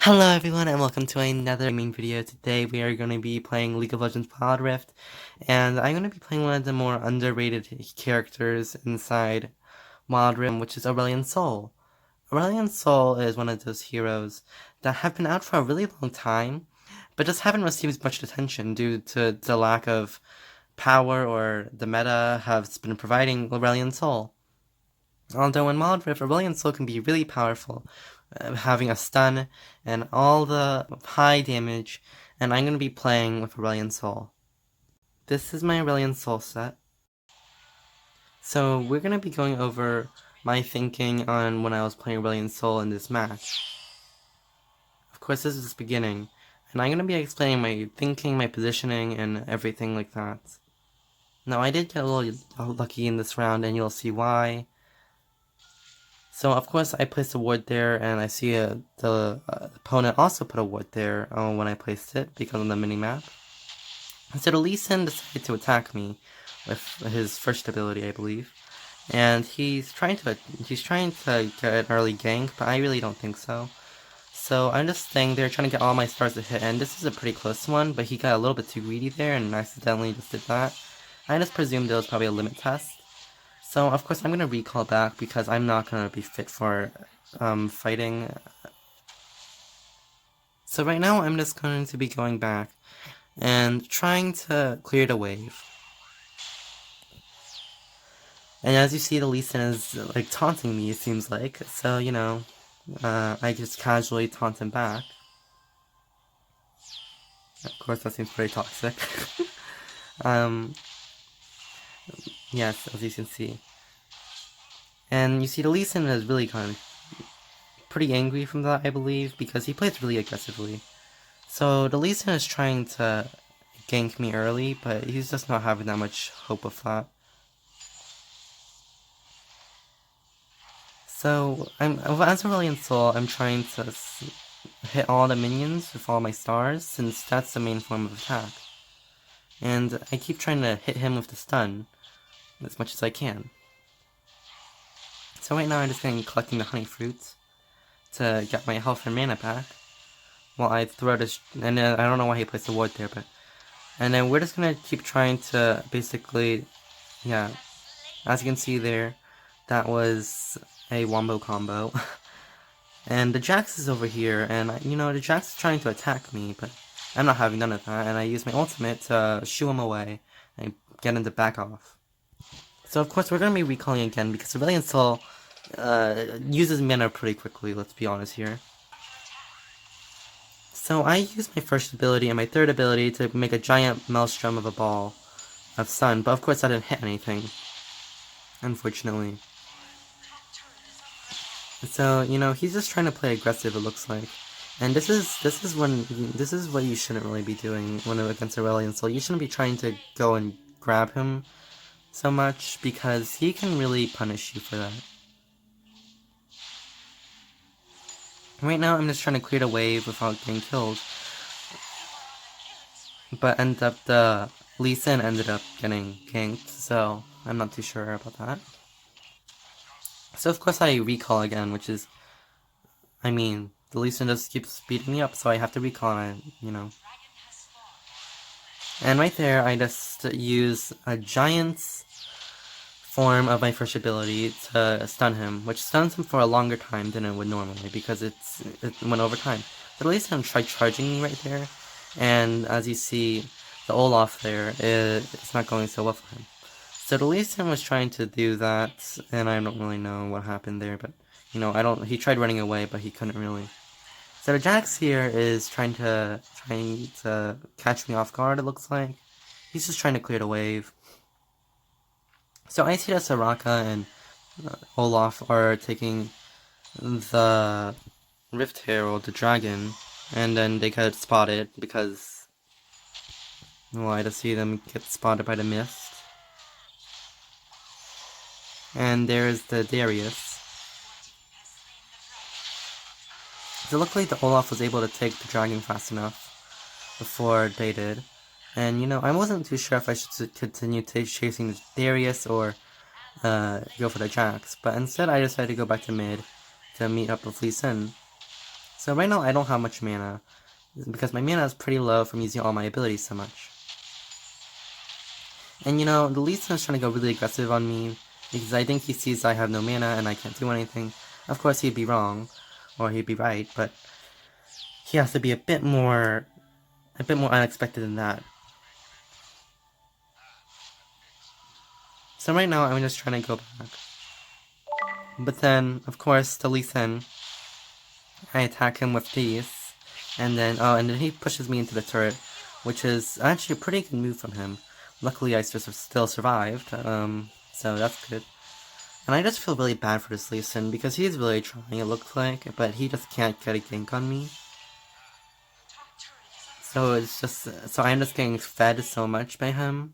Hello everyone and welcome to another gaming video. Today we are going to be playing League of Legends Wild Rift, and I'm going to be playing one of the more underrated characters inside Wild Rift, which is Auralion Sol. Auralion Sol is one of those heroes that have been out for a really long time, but just haven't received much attention due to the lack of power or the meta has been providing Auralion Sol. Although in Wild Rift, Aurelion Sol can be really powerful, having a stun and all the high damage, and I'm going to be playing with Aurelion Sol. This is my Aurelion Sol set. So we're going to be going over my thinking on when I was playing Aurelion Sol in this match. Of course, this is just beginning, and I'm going to be explaining my thinking, my positioning, and everything like that. Now, I did get a little lucky in this round, and you'll see why. So of course I placed a ward there, and I see the opponent also put a ward there when I placed it because of the mini-map. So the Lee Sin decided to attack me with his first ability, I believe. And he's trying to get an early gank, but I really don't think so. So I'm just staying there trying to get all my stars to hit, and this is a pretty close one, but he got a little bit too greedy there and accidentally just did that. I just presumed it was probably a limit test. So, of course, I'm going to recall back because I'm not going to be fit for fighting. So right now, I'm just going to be going back and trying to clear the wave. And as you see, the Lee Sin is, like, taunting me, it seems like. So, you know, I just casually taunt him back. Of course, that seems pretty toxic. Yes, as you can see. And you see, the Lee Sin is really kind of pretty angry from that, I believe, because he plays really aggressively. So the Lee Sin is trying to gank me early, but he's just not having that much hope of that. So as Auralion Sol, I'm trying to hit all the minions with all my stars, since that's the main form of attack. And I keep trying to hit him with the stun as much as I can. So right now I'm just collecting the honey fruits to get my health and mana back. While I throw this, and I don't know why he placed a ward there, but... And then we're just gonna keep trying to basically, yeah, as you can see there, that was a wombo combo. And the Jax is over here, and you know, the Jax is trying to attack me, but I'm not having none of that, and I use my ultimate to shoo him away and get him to back off. So of course we're gonna be recalling again because Auralion Sol uses mana pretty quickly, let's be honest here. So I used my first ability and my third ability to make a giant maelstrom of a ball of sun, but of course I didn't hit anything, unfortunately. So, you know, he's just trying to play aggressive, it looks like. And this is what you shouldn't really be doing when against Aurelion Sol. You shouldn't be trying to go and grab him so much, because he can really punish you for that. Right now I'm just trying to clear the wave without getting killed. But the Lee Sin ended up getting ganked, so I'm not too sure about that. So of course I recall again, which is, I mean, the Lee Sin just keeps beating me up, so I have to recall and, you know. And right there, I just use a giant's form of my first ability to stun him, which stuns him for a longer time than it would normally, because it went over time. So the Lee Sin tried charging me right there, and as you see, the Olaf there, it's not going so well for him. So the Lee Sin was trying to do that, and I don't really know what happened there, but, you know, he tried running away, but he couldn't really. So the Jax here is trying to catch me off guard, it looks like. He's just trying to clear the wave. So I see that Soraka and Olaf are taking the Rift Herald, the dragon, and then they get spotted because, well, I just see them get spotted by the mist. And there's the Darius. So luckily the Olaf was able to take the dragon fast enough before they did. And, you know, I wasn't too sure if I should continue chasing the Darius or go for the Jax, but instead I decided to go back to mid to meet up with Lee Sin. So right now I don't have much mana, because my mana is pretty low from using all my abilities so much. And you know, the Lee Sin is trying to go really aggressive on me, because I think he sees I have no mana and I can't do anything. Of course he'd be wrong, or he'd be right, but he has to be a bit more unexpected than that. So right now I'm just trying to go back. But then, of course, the Lee Sin, I attack him with Peace, and then he pushes me into the turret, which is actually a pretty good move from him. Luckily I still survived, so that's good. And I just feel really bad for this Lee Sin, because he's really trying, it looks like, but he just can't get a gank on me. So it's just, so I'm just getting fed so much by him.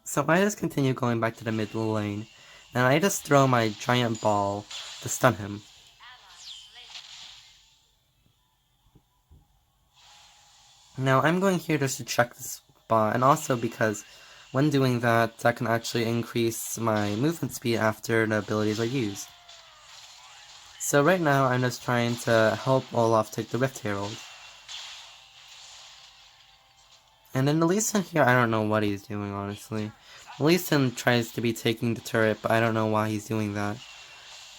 So I just continue going back to the mid lane, and I just throw my giant ball to stun him. Now I'm going here just to check this spot, and also because when doing that, that can actually increase my movement speed after the abilities are used. So right now I'm just trying to help Olaf take the Rift Herald. And then the Lee Sin here, I don't know what he's doing, honestly. The Lee Sin tries to be taking the turret, but I don't know why he's doing that,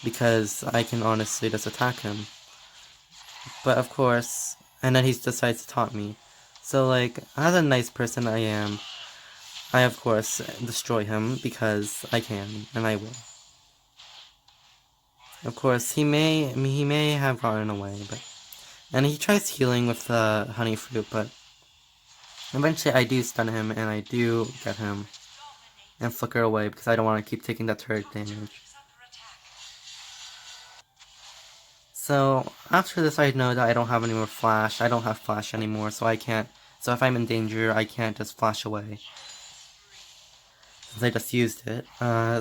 because I can honestly just attack him. But of course, and then he decides to taunt me. So like, as a nice person I am, I of course destroy him because I can, and I will. Of course, he may have gotten away, and he tries healing with the honey fruit, but eventually I do stun him and I do get him and flicker away because I don't want to keep taking that turret damage. So after this I know that I don't have any more flash. I don't have flash anymore, so I can't. So if I'm in danger, I can't just flash away, since I just used it.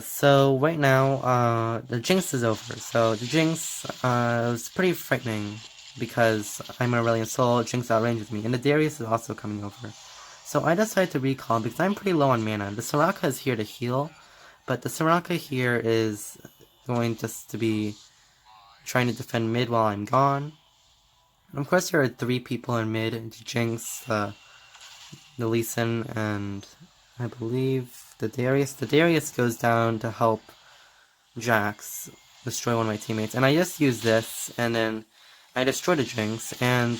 So right now, the Jinx is over. So the Jinx was pretty frightening, because I'm an Auralion Sol, Jinx outranges me, and the Darius is also coming over. So I decided to recall because I'm pretty low on mana. The Soraka is here to heal, but the Soraka here is going just to be trying to defend mid while I'm gone. And of course there are 3 people in mid, Jinx, the Lee Sin, and I believe the Darius. The Darius goes down to help Jax destroy one of my teammates, and I just use this, and then I destroy the Jinx, and,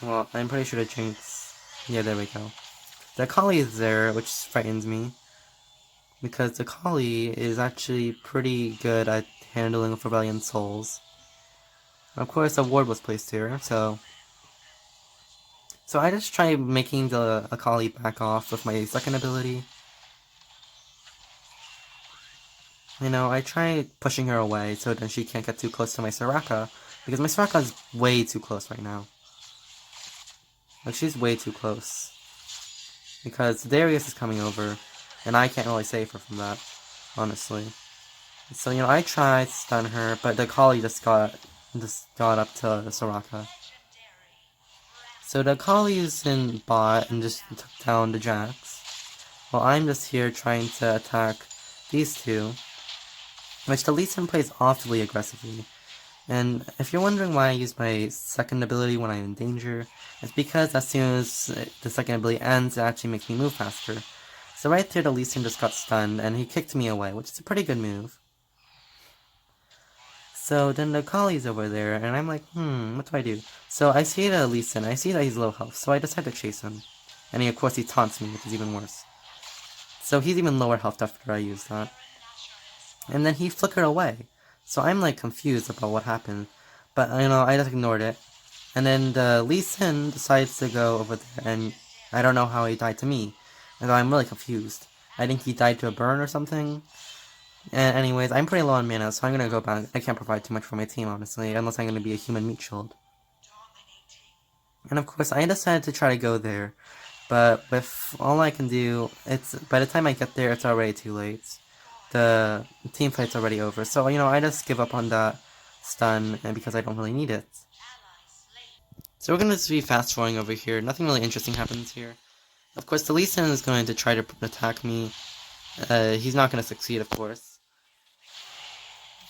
well, I'm pretty sure the Jinx, yeah, there we go. The Akali is there, which frightens me, because the Akali is actually pretty good at handling with Auralion Sols. Of course, a ward was placed here, so I just try making the Akali back off with my second ability. You know, I try pushing her away so then she can't get too close to my Soraka, because my Soraka is way too close right now. Like, she's way too close. Because Darius is coming over, and I can't really save her from that, honestly. So, you know, I tried to stun her, but the Akali just got up to the Soraka. So the Akali is in bot and just took down the Jax, while I'm just here trying to attack these two, which the Lee Sin plays awfully aggressively. And if you're wondering why I use my second ability when I'm in danger, it's because as soon as the second ability ends, it actually makes me move faster. So right there, the Lee Sin just got stunned, and he kicked me away, which is a pretty good move. So then the Akali's over there, and I'm like, what do I do? So I see the Lee Sin, I see that he's low health, so I decide to chase him. And of course he taunts me, which is even worse. So he's even lower health after I use that. And then he flickered away. So I'm like confused about what happened. But, you know, I just ignored it. And then the Lee Sin decides to go over there, and I don't know how he died to me. And so I'm really confused. I think he died to a burn or something. And anyways, I'm pretty low on mana, so I'm gonna go back. I can't provide too much for my team, honestly, unless I'm gonna be a human meat shield. And of course, I decided to try to go there. But with all I can do, by the time I get there, it's already too late. The team fight's already over. So, you know, I just give up on that stun, and because I don't really need it. So we're gonna just be fast forwarding over here. Nothing really interesting happens here. Of course, the Lee Sin is going to try to attack me. He's not gonna succeed, of course.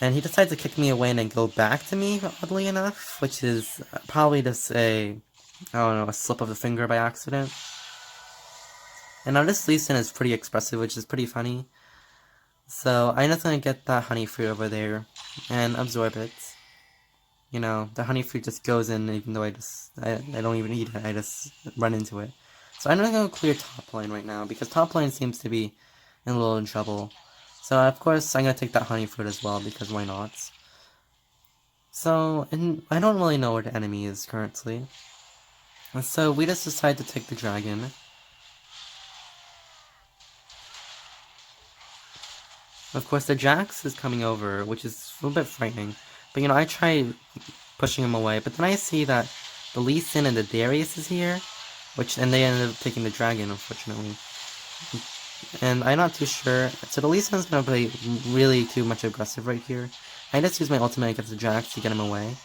And he decides to kick me away and then go back to me, oddly enough, which is probably just I don't know, a slip of the finger by accident. And now this Lee Sin is pretty expressive, which is pretty funny. So I'm just gonna get that honey fruit over there and absorb it. You know, the honey fruit just goes in even though I don't even eat it, I just run into it. So I'm gonna go clear top lane right now, because top lane seems to be in a little in trouble. So of course I'm gonna take that honey fruit as well, because why not? So, and I don't really know where the enemy is currently. And so we just decide to take the dragon. Of course the Jax is coming over, which is a little bit frightening. But you know, I try pushing him away, but then I see that the Lee Sin and the Darius is here, and they ended up taking the dragon, unfortunately. And I'm not too sure. So the Lee Sin's gonna play really too much aggressive right here. I just use my ultimate against the Jax to get him away.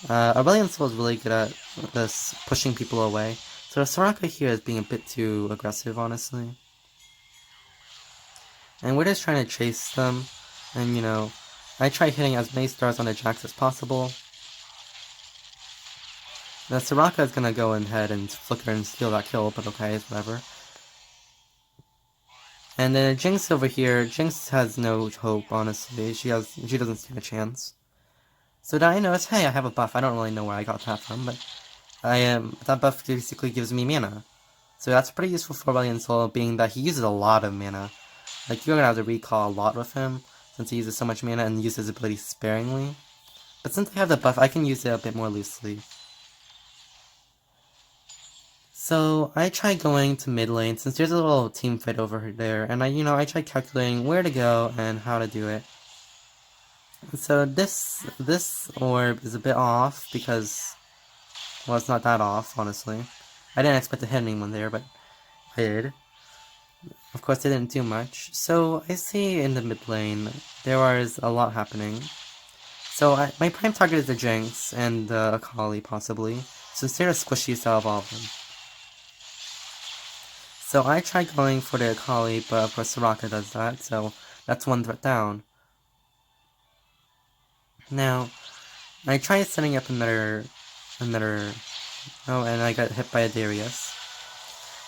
Auralion Sol is really good at this, pushing people away. So the Soraka here is being a bit too aggressive, honestly. And we're just trying to chase them. And you know, I try hitting as many stars on the Jax as possible. The Soraka is gonna go ahead and flicker and steal that kill, but okay, it's whatever. And then Jinx over here, Jinx has no hope, honestly. She doesn't stand a chance. So then I notice, hey, I have a buff. I don't really know where I got that from, but that buff basically gives me mana. So that's pretty useful for Auralion Sol, being that he uses a lot of mana. Like, you're gonna have to recall a lot with him, since he uses so much mana and uses his ability sparingly. But since I have the buff, I can use it a bit more loosely. So I try going to mid lane, since there's a little team fight over there, and I try calculating where to go and how to do it. So this orb is a bit off, because, well, it's not that off, honestly. I didn't expect to hit anyone there, but I did. Of course, they didn't do much. So I see in the mid lane, there was a lot happening. So my prime target is the Jinx and the Akali, possibly, since they're the squishiest out of all of them. So I tried going for the Akali, but of course Soraka does that, so that's one threat down. Now, I tried setting up another, oh, and I got hit by a Darius.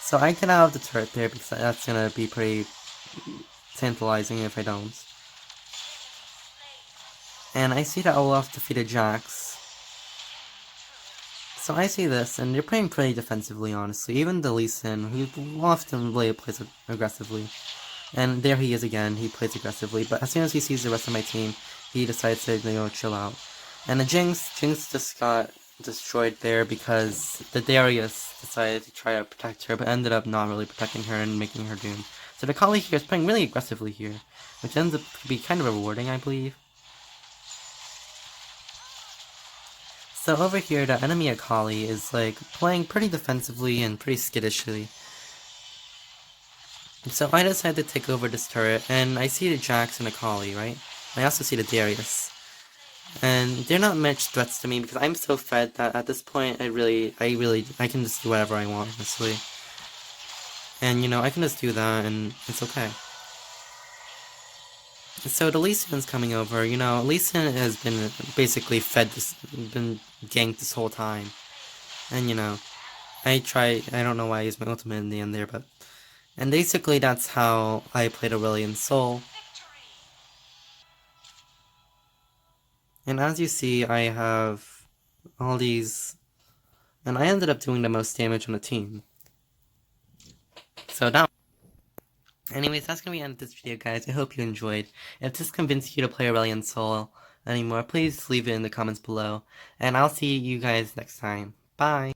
So I get out of the turret there, because that's gonna be pretty tantalizing if I don't. And I see that Olaf defeated Jax. So I see this, and they're playing pretty defensively, honestly. Even the Lee Sin, who often really plays aggressively. And there he is again, he plays aggressively, but as soon as he sees the rest of my team, he decides to, chill out. And the Jinx just got destroyed there because the Darius decided to try to protect her, but ended up not really protecting her and making her doomed. So the Kali here is playing really aggressively here, which ends up to be kind of rewarding, I believe. So over here, the enemy Akali is like playing pretty defensively and pretty skittishly. So I decided to take over this turret, and I see the Jax and Akali, right? I also see the Darius. And they're not much threats to me because I'm so fed that at this point I can just do whatever I want, honestly. And I can just do that and it's okay. So the Lee Sin's coming over, Lee Sin has been basically been ganked this whole time. And I don't know why I used my ultimate in the end there, but... And basically that's how I played Auralion Sol. And as you see, I have all these... And I ended up doing the most damage on the team. So that... Anyways, that's gonna be the end of this video, guys. I hope you enjoyed. If this convinced you to play Auralion Sol anymore, please leave it in the comments below. And I'll see you guys next time. Bye!